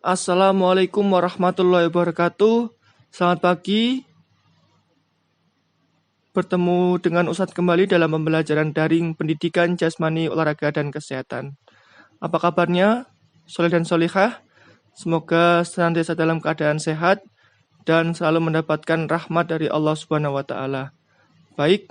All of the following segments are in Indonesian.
Assalamualaikum warahmatullahi wabarakatuh. Selamat pagi. Bertemu dengan Ustadz kembali dalam pembelajaran daring pendidikan jasmani, olahraga, dan kesehatan. Apa kabarnya, soleh dan solihah? Semoga senantiasa dalam keadaan sehat dan selalu mendapatkan rahmat dari Allah Subhanahu wa Ta'ala. Baik,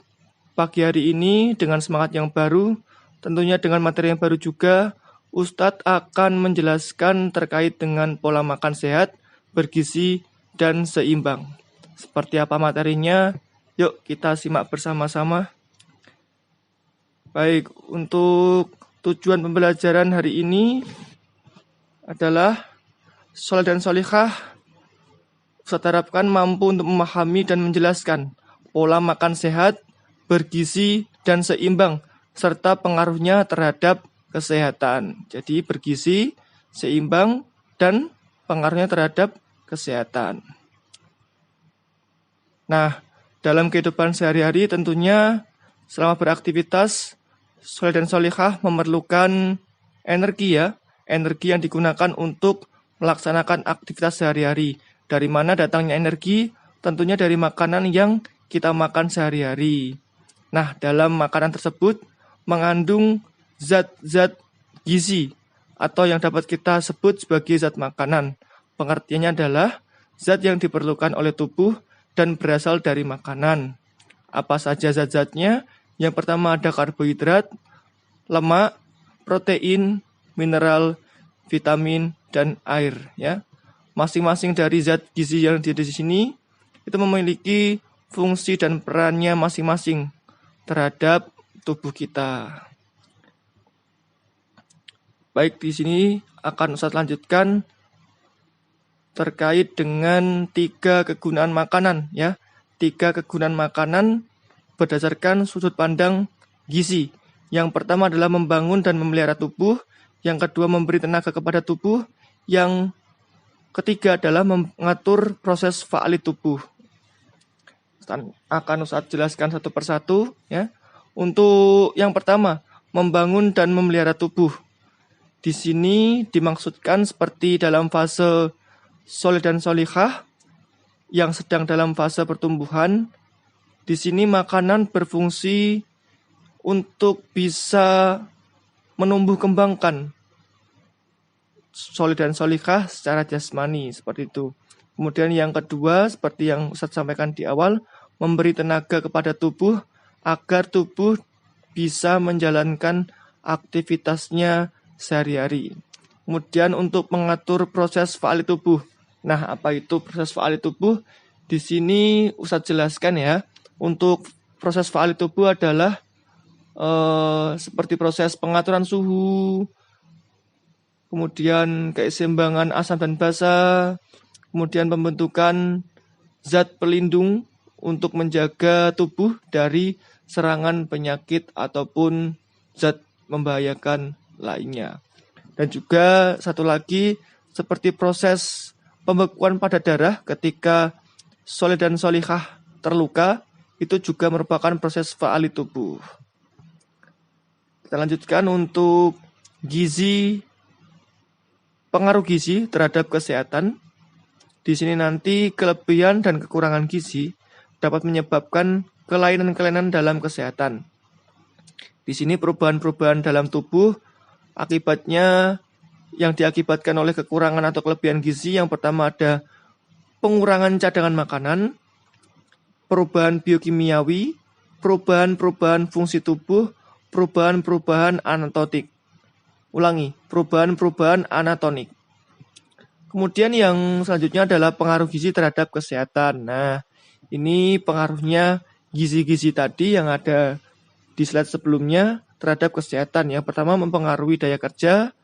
pagi hari ini dengan semangat yang baru, tentunya dengan materi yang baru juga, Ustadz akan menjelaskan terkait dengan pola makan sehat, bergizi, dan seimbang. Seperti apa materinya? Yuk kita simak bersama-sama. Baik, untuk tujuan pembelajaran hari ini adalah soleh dan solihah. Ustadz harapkan mampu untuk memahami dan menjelaskan pola makan sehat, bergizi, dan seimbang, serta pengaruhnya terhadap kesehatan. Jadi bergizi, seimbang, dan pengaruhnya terhadap kesehatan. Nah, dalam kehidupan sehari-hari tentunya selama beraktivitas, soleh dan solihah memerlukan energi ya. Energi yang digunakan untuk melaksanakan aktivitas sehari-hari. Dari mana datangnya energi? Tentunya dari makanan yang kita makan sehari-hari. Nah, dalam makanan tersebut mengandung zat-zat gizi atau yang dapat kita sebut sebagai zat makanan. Pengertiannya adalah zat yang diperlukan oleh tubuh dan berasal dari makanan. Apa saja zat-zatnya? Yang pertama ada karbohidrat, lemak, protein, mineral, vitamin, dan air. Ya, masing-masing dari zat gizi yang ada di sini itu memiliki fungsi dan perannya masing-masing terhadap tubuh kita. Baik, di sini akan Ustadz lanjutkan terkait dengan 3 kegunaan makanan ya. 3 kegunaan makanan berdasarkan sudut pandang gizi. Yang pertama adalah membangun dan memelihara tubuh, yang kedua memberi tenaga kepada tubuh, yang ketiga adalah mengatur proses faali tubuh. Akan Ustadz jelaskan satu persatu ya. Untuk yang pertama, membangun dan memelihara tubuh. Di sini dimaksudkan seperti dalam fase soleh dan solihah yang sedang dalam fase pertumbuhan. Di sini makanan berfungsi untuk bisa menumbuh kembangkan soleh dan solihah secara jasmani seperti itu. Kemudian yang kedua seperti yang Ustadz sampaikan di awal, memberi tenaga kepada tubuh agar tubuh bisa menjalankan aktivitasnya sehari-hari. Kemudian untuk mengatur proses faali tubuh. Nah, apa itu proses faali tubuh? Di sini Ustadz jelaskan ya. Untuk proses faali tubuh adalah seperti proses pengaturan suhu, kemudian keseimbangan asam dan basa, kemudian pembentukan zat pelindung untuk menjaga tubuh dari serangan penyakit ataupun zat membahayakan lainnya. Dan juga satu lagi seperti proses pembekuan pada darah ketika soleh dan solihah terluka, itu juga merupakan proses faali tubuh. Kita lanjutkan untuk gizi, pengaruh gizi terhadap kesehatan. Di sini nanti kelebihan dan kekurangan gizi dapat menyebabkan kelainan-kelainan dalam kesehatan. Di sini perubahan-perubahan dalam tubuh akibatnya yang diakibatkan oleh kekurangan atau kelebihan gizi. Yang pertama ada pengurangan cadangan makanan, perubahan biokimiawi, perubahan-perubahan fungsi tubuh, perubahan-perubahan anatonik. Ulangi, perubahan-perubahan anatonik. Kemudian yang selanjutnya adalah pengaruh gizi terhadap kesehatan. Nah, ini pengaruhnya gizi-gizi tadi yang ada di slide sebelumnya terhadap kesehatan. Yang pertama mempengaruhi daya kerja,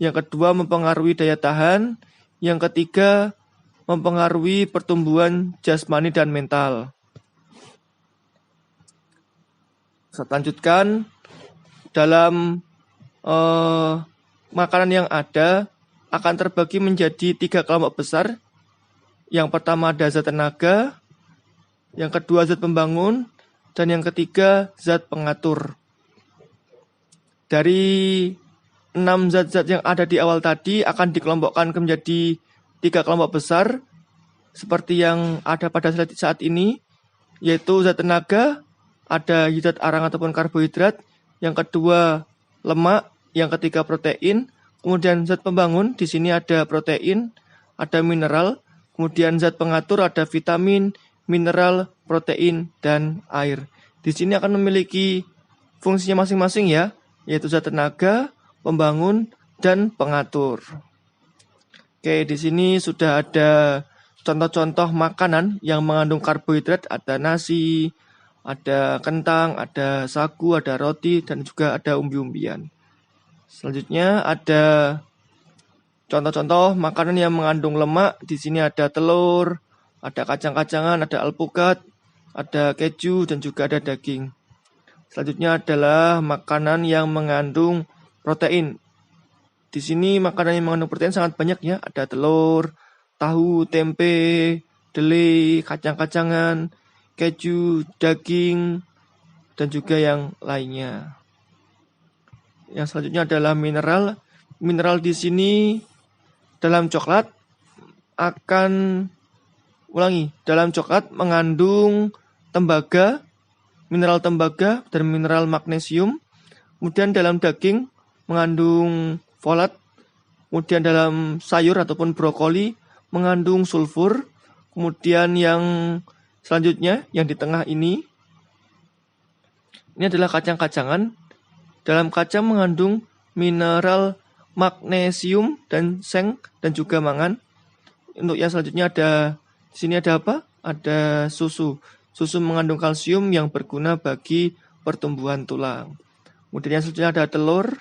yang kedua mempengaruhi daya tahan, yang ketiga mempengaruhi pertumbuhan jasmani dan mental. Saya lanjutkan dalam makanan yang ada akan terbagi menjadi 3 kelompok besar. Yang pertama ada zat tenaga, yang kedua zat pembangun, dan yang ketiga zat pengatur. Dari 6 zat-zat yang ada di awal tadi akan dikelompokkan menjadi 3 kelompok besar seperti yang ada pada slide saat ini, yaitu zat tenaga, ada zat arang ataupun karbohidrat, yang kedua lemak, yang ketiga protein, kemudian zat pembangun, di sini ada protein, ada mineral, kemudian zat pengatur ada vitamin, mineral, protein, dan air. Di sini akan memiliki fungsinya masing-masing ya, yaitu zat tenaga, pembangun, dan pengatur. Oke, di sini sudah ada contoh-contoh makanan yang mengandung karbohidrat, ada nasi, ada kentang, ada sagu, ada roti, dan juga ada umbi-umbian. Selanjutnya ada contoh-contoh makanan yang mengandung lemak. Di sini ada telur, ada kacang-kacangan, ada alpukat, ada keju, dan juga ada daging. Selanjutnya adalah makanan yang mengandung protein. Di sini makanan yang mengandung protein sangat banyak ya. Ada telur, tahu, tempe, dele, kacang-kacangan, keju, daging, dan juga yang lainnya. Yang selanjutnya adalah mineral. Mineral di sini dalam coklat dalam coklat mengandung tembaga, mineral tembaga dan mineral magnesium. Kemudian dalam daging mengandung folat. Kemudian dalam sayur ataupun brokoli mengandung sulfur. Kemudian yang selanjutnya yang di tengah ini adalah kacang-kacangan. Dalam kacang mengandung mineral magnesium dan seng dan juga mangan. Untuk yang selanjutnya di sini ada apa? Ada susu. Susu mengandung kalsium yang berguna bagi pertumbuhan tulang. Kemudian yang selanjutnya ada telur.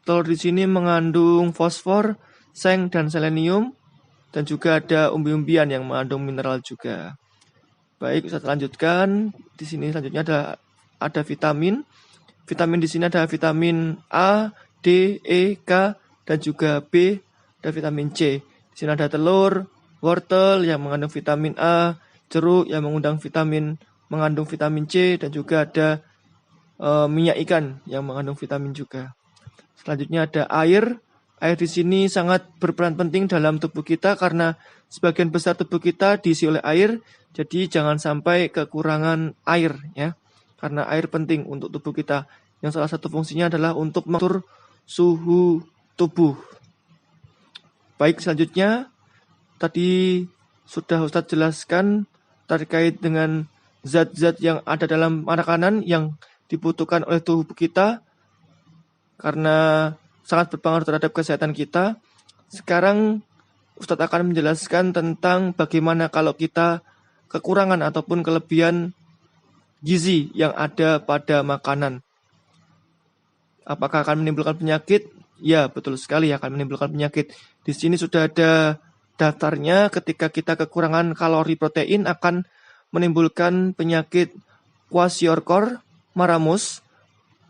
Telur di sini mengandung fosfor, seng dan selenium, dan juga ada umbi-umbian yang mengandung mineral juga. Baik, saya lanjutkan. Di sini selanjutnya ada vitamin. Vitamin di sini ada vitamin A, D, E, K, dan juga B, dan vitamin C. Di sini ada telur, wortel yang mengandung vitamin A, jeruk yang mengandung vitamin C, dan juga ada minyak ikan yang mengandung vitamin juga. Selanjutnya ada air. Air di sini sangat berperan penting dalam tubuh kita karena sebagian besar tubuh kita diisi oleh air. Jadi jangan sampai kekurangan air ya. Karena air penting untuk tubuh kita. Yang salah satu fungsinya adalah untuk mengatur suhu tubuh. Baik, selanjutnya tadi sudah Ustadz jelaskan terkait dengan zat-zat yang ada dalam makanan yang dibutuhkan oleh tubuh kita karena sangat berpengaruh terhadap kesehatan kita. Sekarang Ustadz akan menjelaskan tentang bagaimana kalau kita kekurangan ataupun kelebihan gizi yang ada pada makanan. Apakah akan menimbulkan penyakit? Ya, betul sekali akan menimbulkan penyakit. Di sini sudah ada daftarnya. Ketika kita kekurangan kalori protein akan menimbulkan penyakit kwashiorkor, Maramos,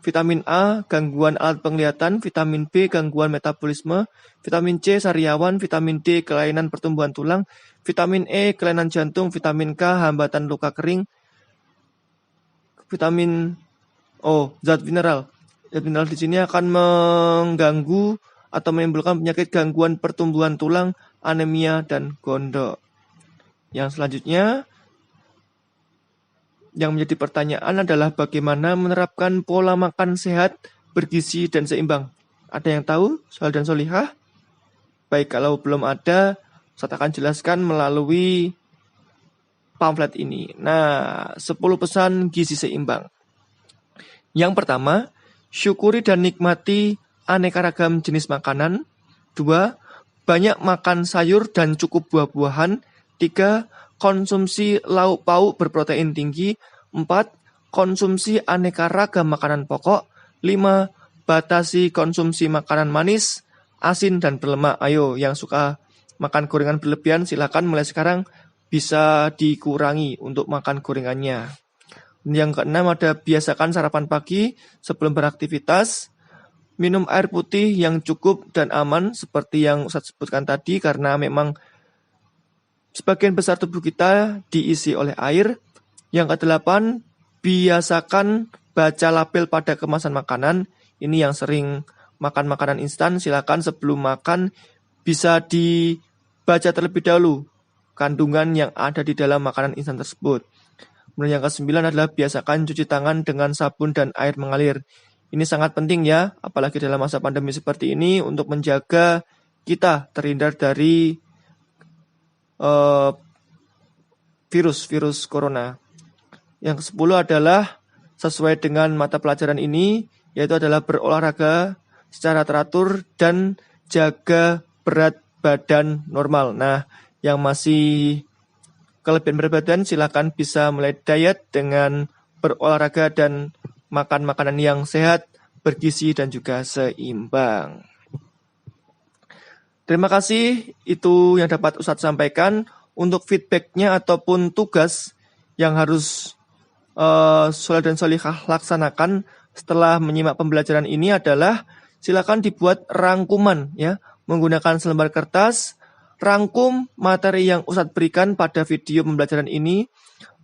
vitamin A, gangguan alat penglihatan, vitamin B, gangguan metabolisme, vitamin C, sariawan, vitamin D, kelainan pertumbuhan tulang, vitamin E, kelainan jantung, vitamin K, hambatan luka kering, zat mineral. Zat mineral di sini akan mengganggu atau menimbulkan penyakit gangguan pertumbuhan tulang, anemia, dan gondok. Yang selanjutnya, yang menjadi pertanyaan adalah bagaimana menerapkan pola makan sehat, bergizi, dan seimbang. Ada yang tahu, Soal dan Solihah? Baik, kalau belum ada, saya akan jelaskan melalui pamflet ini. Nah, 10 pesan gizi seimbang. Yang pertama, syukuri dan nikmati aneka ragam jenis makanan. 2. Banyak makan sayur dan cukup buah-buahan. 3. Konsumsi lauk pauk berprotein tinggi. 4. Konsumsi aneka ragam makanan pokok. 5. Batasi konsumsi makanan manis, asin, dan berlemak. Ayo, yang suka makan gorengan berlebihan, silakan mulai sekarang bisa dikurangi untuk makan gorengannya. Yang keenam ada biasakan sarapan pagi sebelum beraktivitas. Minum air putih yang cukup dan aman seperti yang saya sebutkan tadi karena memang sebagian besar tubuh kita diisi oleh air. Yang kedelapan, biasakan baca label pada kemasan makanan. Ini yang sering makan makanan instan, silakan sebelum makan bisa dibaca terlebih dahulu kandungan yang ada di dalam makanan instan tersebut. Kemudian yang ke-9 adalah biasakan cuci tangan dengan sabun dan air mengalir. Ini sangat penting ya, apalagi dalam masa pandemi seperti ini untuk menjaga kita terhindar dari virus corona. Yang ke-10 adalah sesuai dengan mata pelajaran ini, yaitu adalah berolahraga secara teratur dan jaga berat badan normal. Nah, yang masih kelebihan berat badan silakan bisa mulai diet dengan berolahraga dan makan makanan yang sehat, bergizi dan juga seimbang. Terima kasih, itu yang dapat Ustadz sampaikan. Untuk feedbacknya ataupun tugas yang harus Soleh dan Solihah laksanakan setelah menyimak pembelajaran ini adalah silakan dibuat rangkuman ya, menggunakan selembar kertas, rangkum materi yang Ustadz berikan pada video pembelajaran ini.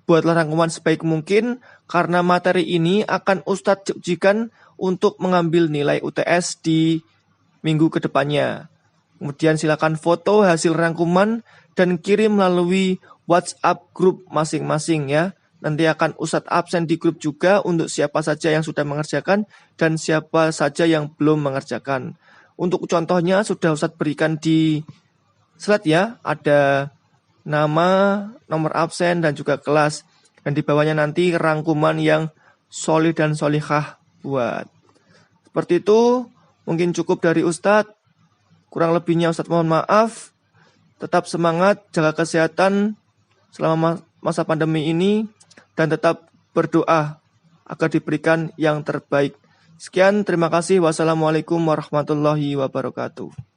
Buatlah rangkuman sebaik mungkin karena materi ini akan Ustadz ujikan untuk mengambil nilai UTS di minggu kedepannya. Kemudian silakan foto hasil rangkuman dan kirim melalui WhatsApp grup masing-masing ya. Nanti akan Ustadz absen di grup juga untuk siapa saja yang sudah mengerjakan dan siapa saja yang belum mengerjakan. Untuk contohnya sudah Ustadz berikan di slide ya, ada nama, nomor absen dan juga kelas. Dan di bawahnya nanti rangkuman yang Solih dan Solihah buat. Seperti itu, mungkin cukup dari Ustadz. Kurang lebihnya Ustadz mohon maaf. Tetap semangat, jaga kesehatan selama masa pandemi ini, dan tetap berdoa agar diberikan yang terbaik. Sekian, terima kasih. Wassalamualaikum warahmatullahi wabarakatuh.